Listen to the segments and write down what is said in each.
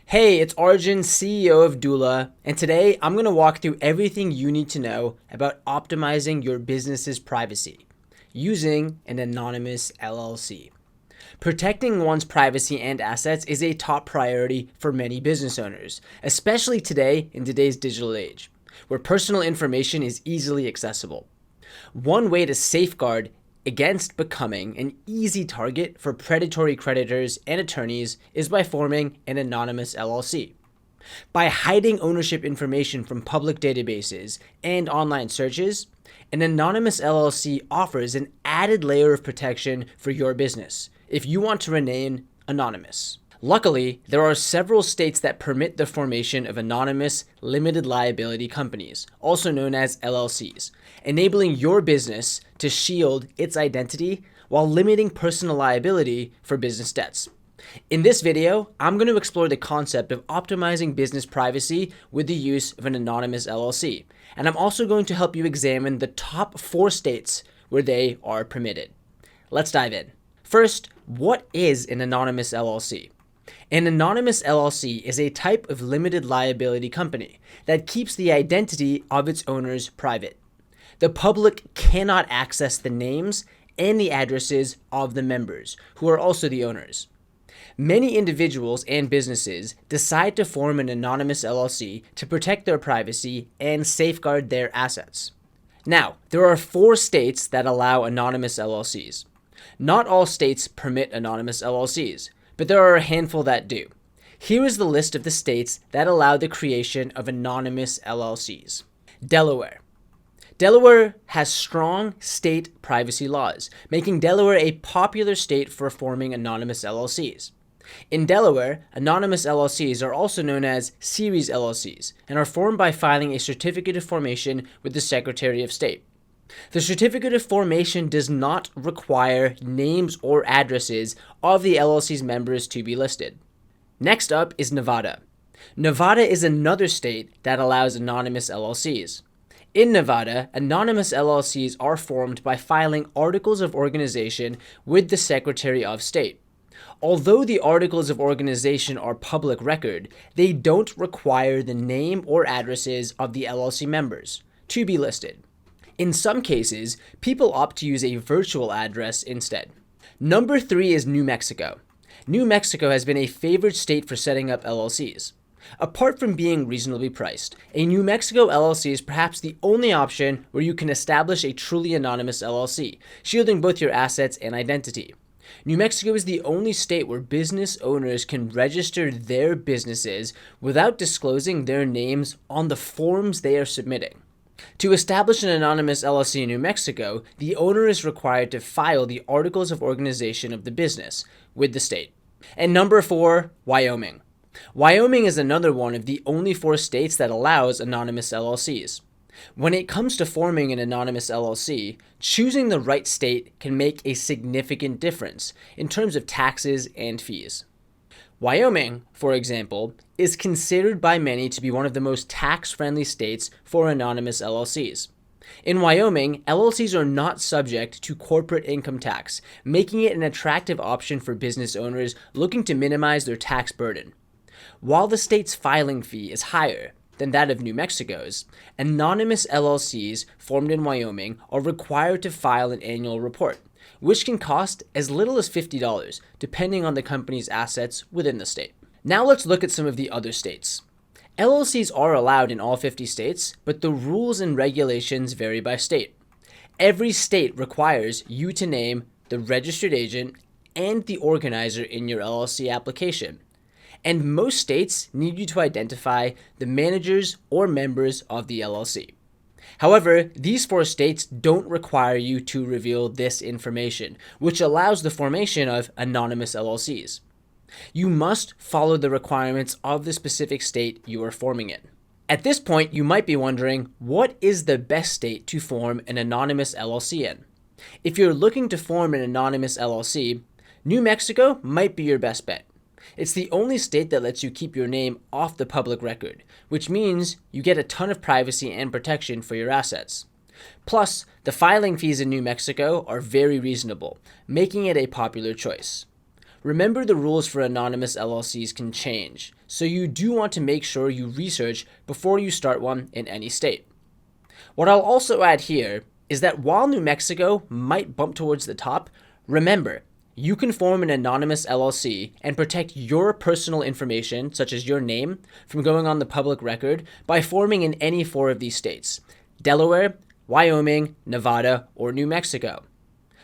Hey, it's Arjun, CEO of Doola, and today I'm going to walk through everything you need to know about optimizing your business's privacy using an anonymous LLC. Protecting one's privacy and assets is a top priority for many business owners, especially today in today's digital age, where personal information is easily accessible. One way to safeguard against becoming an easy target for predatory creditors and attorneys is by forming an anonymous LLC. By hiding ownership information from public databases and online searches, an anonymous LLC offers an added layer of protection for your business if you want to remain anonymous. Luckily, there are several states that permit the formation of anonymous limited liability companies, also known as LLCs, enabling your business to shield its identity while limiting personal liability for business debts. In this video, I'm going to explore the concept of optimizing business privacy with the use of an anonymous LLC, and I'm also going to help you examine the top 4 states where they are permitted. Let's dive in. First, what is an anonymous LLC? An anonymous LLC is a type of limited liability company that keeps the identity of its owners private. The public cannot access the names and the addresses of the members, who are also the owners. Many individuals and businesses decide to form an anonymous LLC to protect their privacy and safeguard their assets. Now, there are 4 states that allow anonymous LLCs. Not all states permit anonymous LLCs, but there are a handful that do. Here is the list of the states that allow the creation of anonymous LLCs. Delaware. Delaware has strong state privacy laws, making Delaware a popular state for forming anonymous LLCs. In Delaware, anonymous LLCs are also known as series LLCs and are formed by filing a certificate of formation with the Secretary of State. The certificate of formation does not require names or addresses of the LLC's members to be listed. Next up is Nevada. Nevada is another state that allows anonymous LLCs. In Nevada, anonymous LLCs are formed by filing articles of organization with the Secretary of State. Although the articles of organization are public record, they don't require the name or addresses of the LLC members to be listed. In some cases, people opt to use a virtual address instead. Number 3 is New Mexico. New Mexico has been a favored state for setting up LLCs. Apart from being reasonably priced, a New Mexico LLC is perhaps the only option where you can establish a truly anonymous LLC, shielding both your assets and identity. New Mexico is the only state where business owners can register their businesses without disclosing their names on the forms they are submitting. To establish an anonymous LLC in New Mexico, the owner is required to file the articles of organization of the business with the state. And number 4, Wyoming. Wyoming is another one of the only 4 states that allows anonymous LLCs. When it comes to forming an anonymous LLC, choosing the right state can make a significant difference in terms of taxes and fees. Wyoming, for example, is considered by many to be one of the most tax-friendly states for anonymous LLCs. In Wyoming, LLCs are not subject to corporate income tax, making it an attractive option for business owners looking to minimize their tax burden. While the state's filing fee is higher than that of New Mexico's, anonymous LLCs formed in Wyoming are required to file an annual report, which can cost as little as $50, depending on the company's assets within the state. Now let's look at some of the other states. LLCs are allowed in all 50 states, but the rules and regulations vary by state. Every state requires you to name the registered agent and the organizer in your LLC application. And most states need you to identify the managers or members of the LLC. However, these 4 states don't require you to reveal this information, which allows the formation of anonymous LLCs. You must follow the requirements of the specific state you are forming in. At this point, you might be wondering, what is the best state to form an anonymous LLC in? If you're looking to form an anonymous LLC, New Mexico might be your best bet. It's the only state that lets you keep your name off the public record, which means you get a ton of privacy and protection for your assets. Plus, the filing fees in New Mexico are very reasonable, making it a popular choice. Remember, the rules for anonymous LLCs can change, so you do want to make sure you research before you start one in any state. What I'll also add here is that while New Mexico might bump towards the top, remember, you can form an anonymous LLC and protect your personal information, such as your name, from going on the public record by forming in any four of these states: Delaware, Wyoming, Nevada, or New Mexico.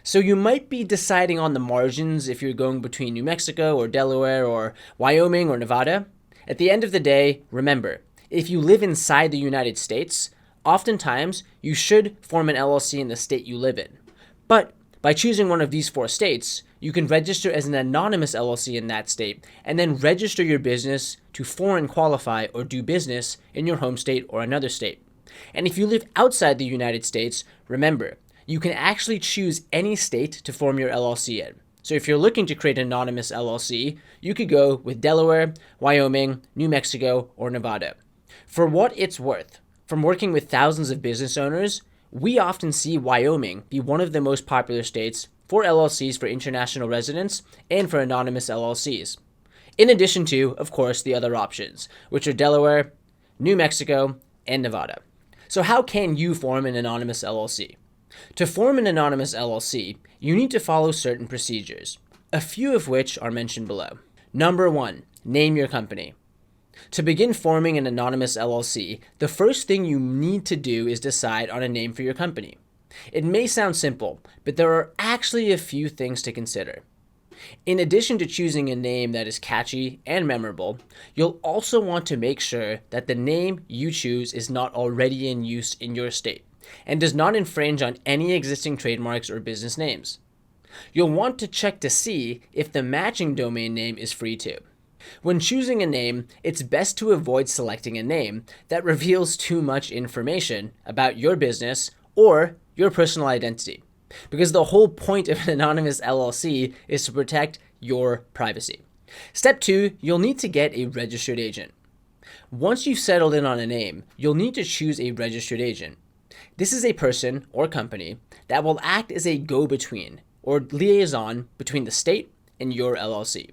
So you might be deciding on the margins if you're going between New Mexico or Delaware or Wyoming or Nevada. At the end of the day, remember, if you live inside the United States, oftentimes you should form an LLC in the state you live in. But by choosing one of these four states, you can register as an anonymous LLC in that state and then register your business to foreign qualify or do business in your home state or another state. And if you live outside the United States, remember, you can actually choose any state to form your LLC in. So if you're looking to create an anonymous LLC, you could go with Delaware, Wyoming, New Mexico, or Nevada. For what it's worth, from working with thousands of business owners, we often see Wyoming be one of the most popular states for LLCs for international residents and for anonymous LLCs. In addition to, of course, the other options, which are Delaware, New Mexico, and Nevada. So how can you form an anonymous LLC? To form an anonymous LLC, you need to follow certain procedures, a few of which are mentioned below. Number 1, name your company. To begin forming an anonymous LLC, the first thing you need to do is decide on a name for your company. It may sound simple, but there are actually a few things to consider. In addition to choosing a name that is catchy and memorable, you'll also want to make sure that the name you choose is not already in use in your state and does not infringe on any existing trademarks or business names. You'll want to check to see if the matching domain name is free too. When choosing a name, it's best to avoid selecting a name that reveals too much information about your business or your personal identity, because the whole point of an anonymous LLC is to protect your privacy. Step 2, you'll need to get a registered agent. Once you've settled in on a name, you'll need to choose a registered agent. This is a person or company that will act as a go-between or liaison between the state and your LLC.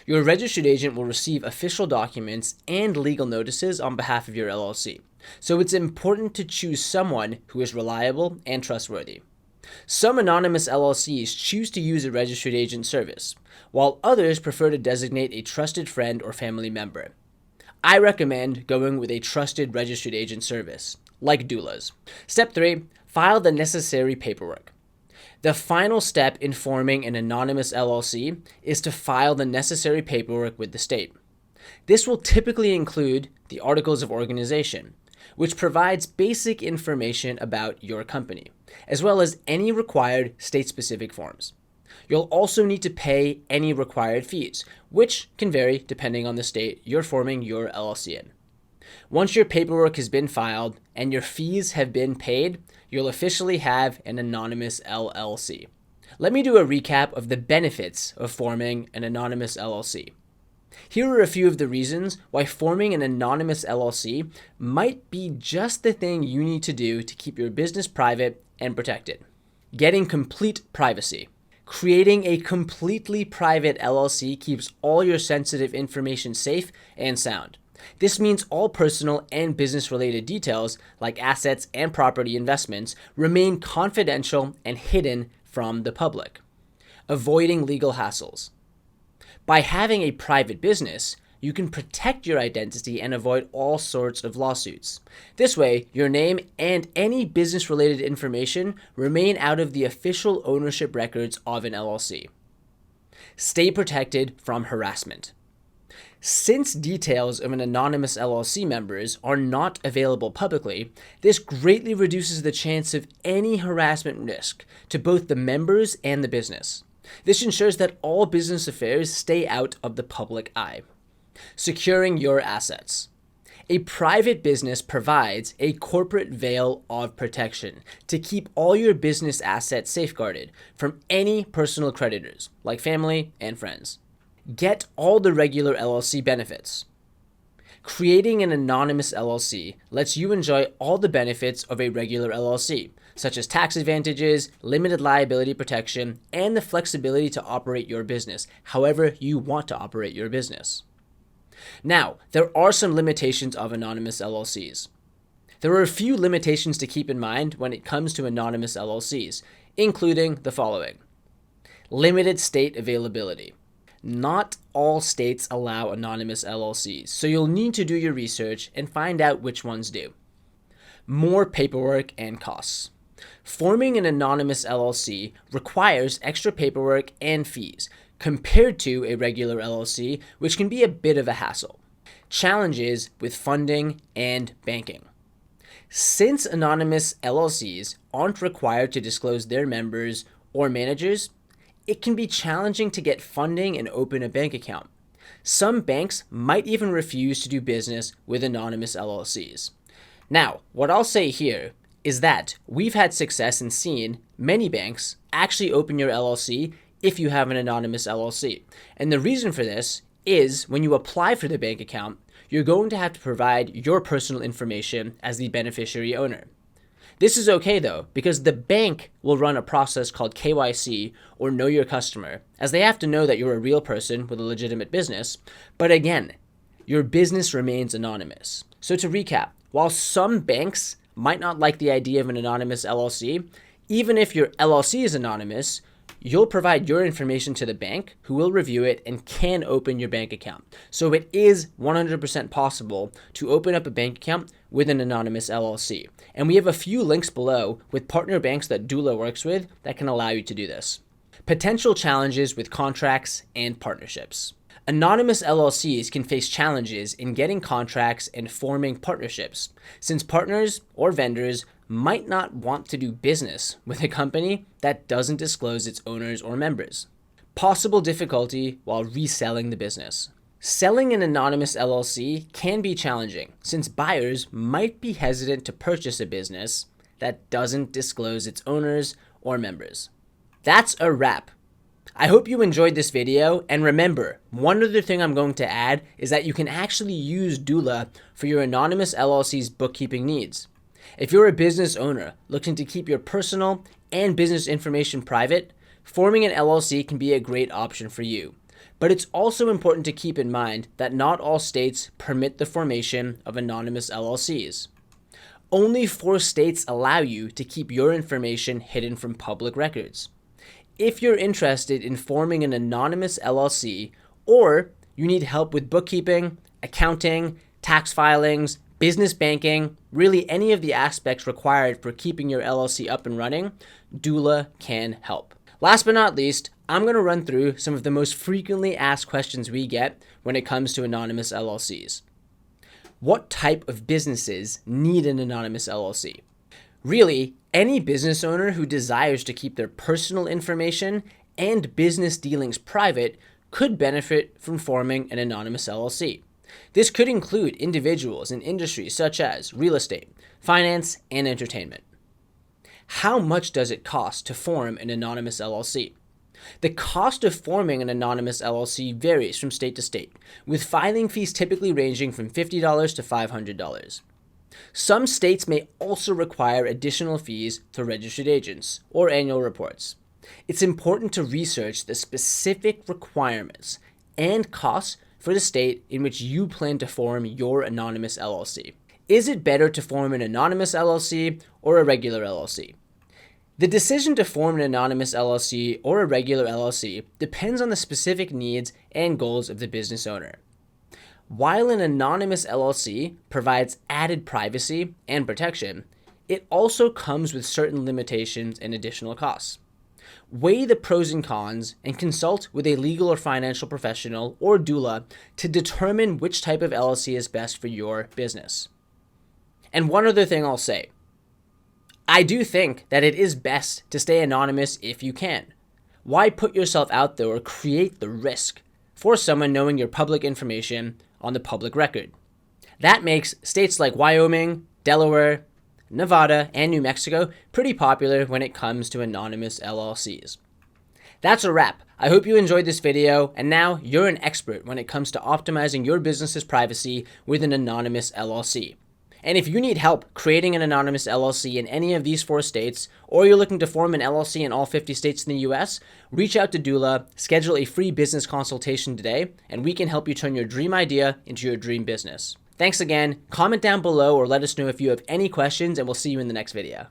Your registered agent will receive official documents and legal notices on behalf of your LLC, so it's important to choose someone who is reliable and trustworthy. Some anonymous LLCs choose to use a registered agent service, while others prefer to designate a trusted friend or family member. I recommend going with a trusted registered agent service, like doulas. Step 3, file the necessary paperwork. The final step in forming an anonymous LLC is to file the necessary paperwork with the state. This will typically include the Articles of Organization, which provides basic information about your company, as well as any required state-specific forms. You'll also need to pay any required fees, which can vary depending on the state you're forming your LLC in. Once your paperwork has been filed and your fees have been paid, you'll officially have an anonymous LLC. Let me do a recap of the benefits of forming an anonymous LLC. Here are a few of the reasons why forming an anonymous LLC might be just the thing you need to do to keep your business private and protected. Getting complete privacy. Creating a completely private LLC keeps all your sensitive information safe and sound. This means all personal and business-related details, like assets and property investments, remain confidential and hidden from the public. Avoiding legal hassles. By having a private business, you can protect your identity and avoid all sorts of lawsuits. This way, your name and any business-related information remain out of the official ownership records of an LLC. Stay protected from harassment. Since details of an anonymous LLC members are not available publicly, this greatly reduces the chance of any harassment risk to both the members and the business. This ensures that all business affairs stay out of the public eye. Securing your assets. A private business provides a corporate veil of protection to keep all your business assets safeguarded from any personal creditors, like family and friends. Get all the regular LLC benefits. Creating an anonymous LLC lets you enjoy all the benefits of a regular LLC, such as tax advantages, limited liability protection, and the flexibility to operate your business however you want to operate your business. Now, there are some limitations of anonymous LLCs. There are a few limitations to keep in mind when it comes to anonymous LLCs, including the following. Limited state availability. Not all states allow anonymous LLCs, so you'll need to do your research and find out which ones do. More paperwork and costs. Forming an anonymous LLC requires extra paperwork and fees compared to a regular LLC, which can be a bit of a hassle. Challenges with funding and banking. Since anonymous LLCs aren't required to disclose their members or managers, it can be challenging to get funding and open a bank account. Some banks might even refuse to do business with anonymous LLCs. Now, what I'll say here is that we've had success in seeing many banks actually open your LLC if you have an anonymous LLC. And the reason for this is when you apply for the bank account, you're going to have to provide your personal information as the beneficiary owner. This is okay though, because the bank will run a process called KYC or Know Your Customer, as they have to know that you're a real person with a legitimate business. But again, your business remains anonymous. So to recap, while some banks might not like the idea of an anonymous LLC, even if your LLC is anonymous, you'll provide your information to the bank who will review it and can open your bank account. So it is 100% possible to open up a bank account with an anonymous LLC. And we have a few links below with partner banks that Doola works with that can allow you to do this. Potential challenges with contracts and partnerships. Anonymous LLCs can face challenges in getting contracts and forming partnerships, since partners or vendors might not want to do business with a company that doesn't disclose its owners or members. Possible difficulty while reselling the business. Selling an anonymous LLC can be challenging, since buyers might be hesitant to purchase a business that doesn't disclose its owners or members. That's a wrap. I hope you enjoyed this video, and remember, one other thing I'm going to add is that you can actually use Doola for your anonymous LLC's bookkeeping needs. If you're a business owner looking to keep your personal and business information private, forming an LLC can be a great option for you. But it's also important to keep in mind that not all states permit the formation of anonymous LLCs. Only 4 states allow you to keep your information hidden from public records. If you're interested in forming an anonymous LLC, or you need help with bookkeeping, accounting, tax filings, business banking, really any of the aspects required for keeping your LLC up and running, Doola can help. Last but not least, I'm going to run through some of the most frequently asked questions we get when it comes to anonymous LLCs. What type of businesses need an anonymous LLC? Really, any business owner who desires to keep their personal information and business dealings private could benefit from forming an anonymous LLC. This could include individuals in industries such as real estate, finance, and entertainment. How much does it cost to form an anonymous LLC? The cost of forming an anonymous LLC varies from state to state, with filing fees typically ranging from $50 to $500. Some states may also require additional fees to registered agents or annual reports. It's important to research the specific requirements and costs for the state in which you plan to form your anonymous LLC. Is it better to form an anonymous LLC or a regular LLC? The decision to form an anonymous LLC or a regular LLC depends on the specific needs and goals of the business owner. While an anonymous LLC provides added privacy and protection, it also comes with certain limitations and additional costs. Weigh the pros and cons and consult with a legal or financial professional or doula to determine which type of LLC is best for your business. And one other thing I'll say. I do think that it is best to stay anonymous if you can. Why put yourself out there or create the risk for someone knowing your public information on the public record? That makes states like Wyoming, Delaware, Nevada, and New Mexico pretty popular when it comes to anonymous LLCs. That's a wrap. I hope you enjoyed this video, and now you're an expert when it comes to optimizing your business's privacy with an anonymous LLC. And if you need help creating an anonymous LLC in any of these 4 states, or you're looking to form an LLC in all 50 states in the US, reach out to Doola, schedule a free business consultation today, and we can help you turn your dream idea into your dream business. Thanks again. Comment down below or let us know if you have any questions, and we'll see you in the next video.